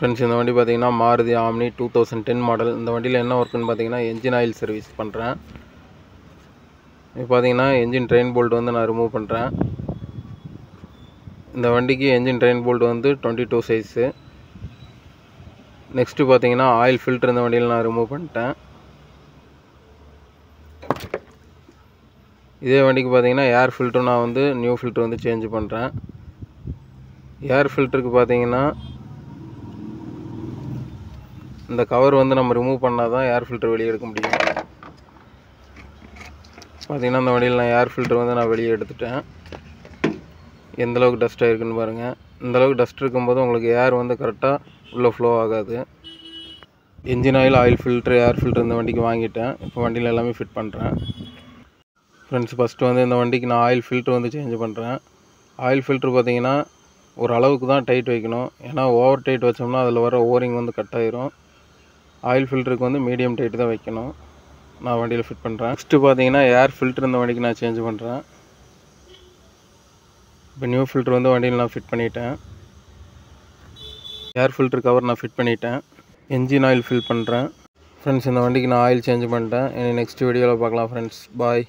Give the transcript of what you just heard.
Friends, இந்த வண்டி பார்த்தீங்கன்னா மாருதி ஆம்னி 2010 மாடல். இந்த வண்டியில் என்ன ஒர்க்குன்னு பார்த்தீங்கன்னா என்ஜின் ஆயில் சர்வீஸ் பண்ணுறேன். இப்போ பார்த்தீங்கன்னா என்ஜின் ட்ரெயின் போல்ட் வந்து நான் ரிமூவ் பண்ணுறேன். இந்த வண்டிக்கு என்ஜின் ட்ரெயின் போல்ட் வந்து 22 சைஸு. நெக்ஸ்ட்டு பார்த்தீங்கன்னா ஆயில் ஃபில்டர் இந்த வண்டியில் நான் ரிமூவ் பண்ணிட்டேன். இதே வண்டிக்கு பார்த்தீங்கன்னா ஏர் ஃபில்டரும் நான் வந்து நியூ ஃபில்டர் வந்து சேஞ்ச் பண்ணுறேன். ஏர் ஃபில்டருக்கு பார்த்தீங்கன்னா இந்த கவர் வந்து நம்ம ரிமூவ் பண்ணால் தான் ஏர் ஃபில்டர் வெளியே எடுக்க முடியும். பார்த்தீங்கன்னா இந்த வண்டியில் நான் ஏர் ஃபில்டர் வந்து நான் வெளியே எடுத்துட்டேன். எந்தளவுக்கு டஸ்ட் ஆகிருக்குன்னு பாருங்கள். இந்தளவுக்கு டஸ்ட் இருக்கும்போது உங்களுக்கு ஏர் வந்து கரெக்டாக உள்ளே ஃப்ளோ ஆகாது. என்ஜின் ஆயில், ஆயில் ஃபில்ட்ரு, ஏர் ஃபில்ட்ரு இந்த வண்டிக்கு வாங்கிட்டேன். இப்போ வண்டியில் எல்லாமே ஃபிட் பண்ணுறேன். ஃப்ரெண்ட்ஸ், ஃபஸ்ட்டு வந்து இந்த வண்டிக்கு நான் ஆயில் ஃபில்ட்ரு வந்து சேஞ்ச் பண்ணுறேன். ஆயில் ஃபில்ட்ரு பார்த்தீங்கன்னா ஒரு அளவுக்கு தான் டைட் வைக்கணும். ஏன்னா ஓவர் டைட் வச்சோம்னா அதில் வர ஓரிங் வந்து கட் ஆயிரும். ஆயில் ஃபில்டருக்கு வந்து மீடியம் டைட் தான் வைக்கணும். நான் வண்டியில் ஃபிட் பண்ணுறேன். நெக்ஸ்ட்டு பார்த்தீங்கன்னா ஏர் ஃபில்ட்ரு இந்த வண்டிக்கு நான் சேஞ்ச் பண்ணுறேன். இப்போ நியூ ஃபில்ட்ரு வந்து வண்டியில் நான் ஃபிட் பண்ணிட்டேன். ஏர் ஃபில்ட்ரு கவர் நான் ஃபிட் பண்ணிட்டேன். என்ஜின் ஆயில் ஃபில் பண்ணுறேன். ஃப்ரெண்ட்ஸ், இந்த வண்டிக்கு நான் ஆயில் சேஞ்ச் பண்ணிட்டேன். இனி நெக்ஸ்ட் வீடியோவில் பார்க்கலாம் ஃப்ரெண்ட்ஸ். பாய்.